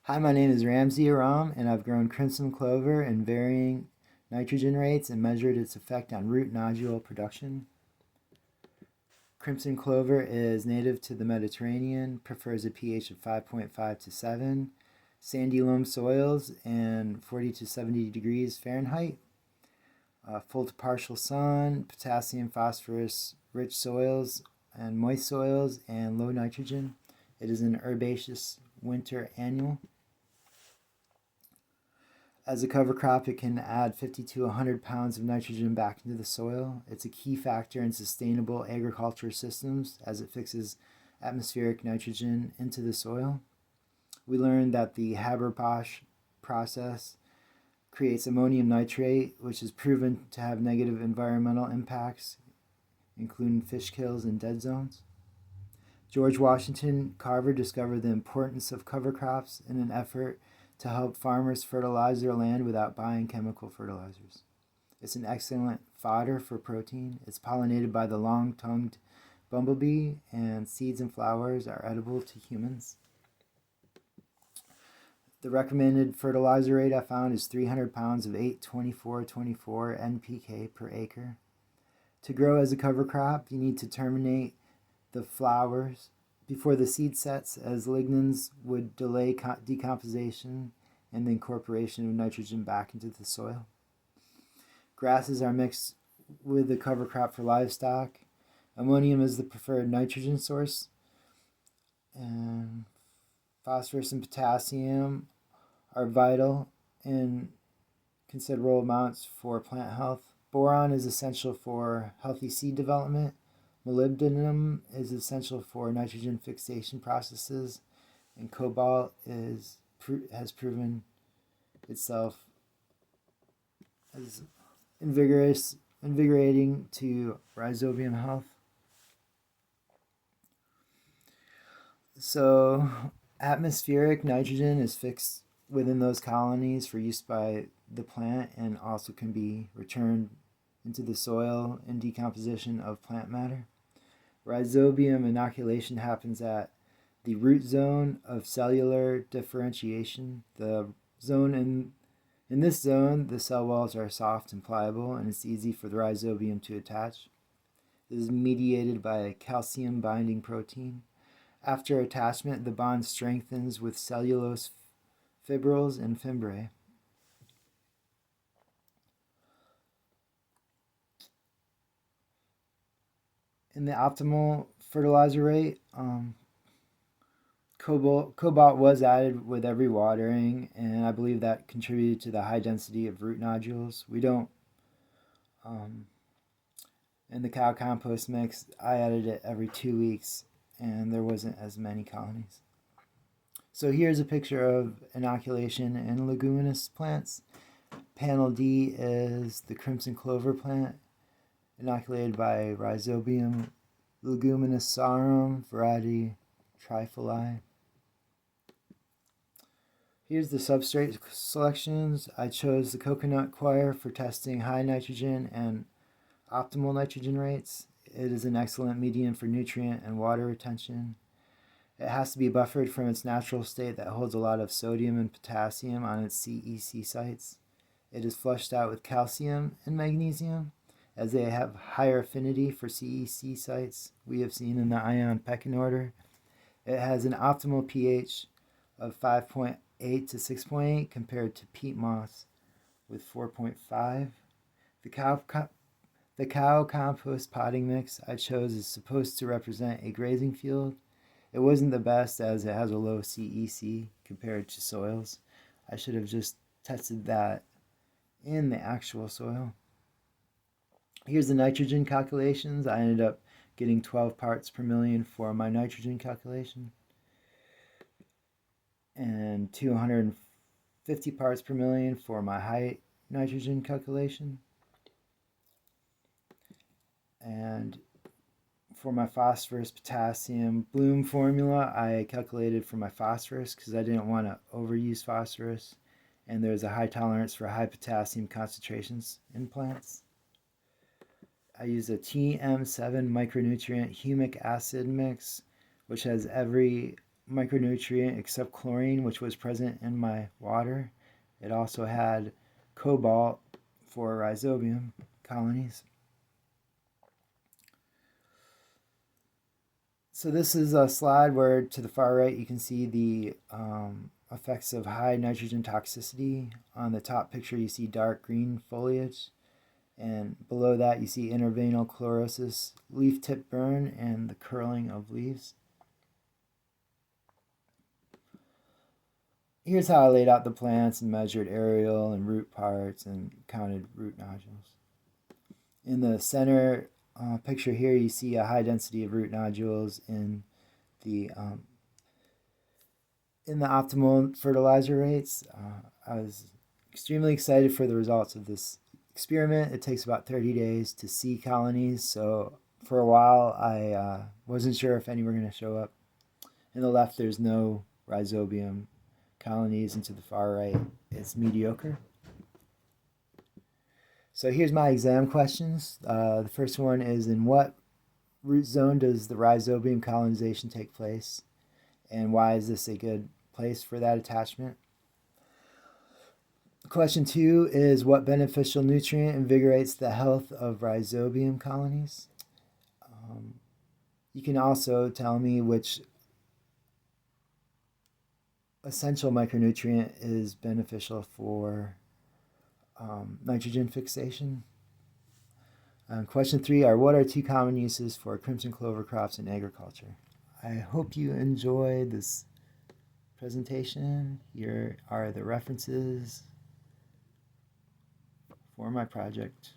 Hi, my name is Ramsey Aram, and I've grown crimson clover in varying nitrogen rates and measured its effect on root nodule production. Crimson clover is native to the Mediterranean, prefers a pH of 5.5 to 7, sandy loam soils, and 40 to 70 degrees Fahrenheit, full to partial sun, potassium, phosphorus, rich soils, and moist soils, and low nitrogen. It is an herbaceous winter annual. As a cover crop, it can add 50 to 100 pounds of nitrogen back into the soil. It's a key factor in sustainable agriculture systems as it fixes atmospheric nitrogen into the soil. We learned that the Haber-Bosch process creates ammonium nitrate, which is proven to have negative environmental impacts, including fish kills and dead zones. George Washington Carver discovered the importance of cover crops in an effort to help farmers fertilize their land without buying chemical fertilizers. It's an excellent fodder for protein. It's pollinated by the long-tongued bumblebee, and seeds and flowers are edible to humans. The recommended fertilizer rate I found is 300 pounds of 8-24-24 NPK per acre. To grow as a cover crop, you need to terminate the flowers before the seed sets, as lignins would delay decomposition and the incorporation of nitrogen back into the soil. Grasses are mixed with the cover crop for livestock. Ammonium is the preferred nitrogen source, and phosphorus and potassium are vital in considerable amounts for plant health. Boron is essential for healthy seed development. Molybdenum is essential for nitrogen fixation processes, and cobalt has proven itself as invigorating to rhizobium health. So, atmospheric nitrogen is fixed within those colonies for use by the plant and also can be returned into the soil in decomposition of plant matter. Rhizobium inoculation happens at the root zone of cellular differentiation. The zone in this zone, the cell walls are soft and pliable, and it's easy for the rhizobium to attach. This is mediated by a calcium binding protein. After attachment, the bond strengthens with cellulose fibrils and fimbriae. In the optimal fertilizer rate, cobalt was added with every watering, and I believe that contributed to the high density of root nodules. We don't, in the cow compost mix, I added it every 2 weeks, and there wasn't as many colonies. So here's a picture of inoculation in leguminous plants. Panel D is the crimson clover plant, inoculated by Rhizobium leguminosarum, variety trifoli. Here's the substrate selections. I chose the coconut coir for testing high nitrogen and optimal nitrogen rates. It is an excellent medium for nutrient and water retention. It has to be buffered from its natural state that holds a lot of sodium and potassium on its CEC sites. It is flushed out with calcium and magnesium, as they have higher affinity for CEC sites we have seen in the ion pecking order. It has an optimal pH of 5.8 to 6.8 compared to peat moss with 4.5. The cow compost potting mix I chose is supposed to represent a grazing field. It wasn't the best as it has a low CEC compared to soils. I should have just tested that in the actual soil. Here's the nitrogen calculations. I ended up getting 12 parts per million for my nitrogen calculation and 250 parts per million for my high nitrogen calculation. And for my phosphorus, potassium, bloom formula, I calculated for my phosphorus because I didn't want to overuse phosphorus, and there's a high tolerance for high potassium concentrations in plants. I use a TM7 micronutrient humic acid mix, which has every micronutrient except chlorine, which was present in my water. It also had cobalt for Rhizobium colonies. So this is a slide where to the far right you can see the effects of high nitrogen toxicity. On the top picture you see dark green foliage, and below that you see interveinal chlorosis, leaf tip burn, and the curling of leaves. Here's how I laid out the plants and measured aerial and root parts and counted root nodules. In the center picture here, you see a high density of root nodules in the optimal fertilizer rates. I was extremely excited for the results of this experiment. It takes about 30 days to see colonies, so for a while I wasn't sure if any were going to show up. In the left, there's no Rhizobium colonies, and to the far right, it's mediocre. So here's my exam questions. The first one is, in what root zone does the Rhizobium colonization take place, and why is this a good place for that attachment? Question 2 is, what beneficial nutrient invigorates the health of Rhizobium colonies? You can also tell me which essential micronutrient is beneficial for nitrogen fixation. Question 3 are, what are 2 common uses for crimson clover crops in agriculture? I hope you enjoyed this presentation. Here are the references for my project.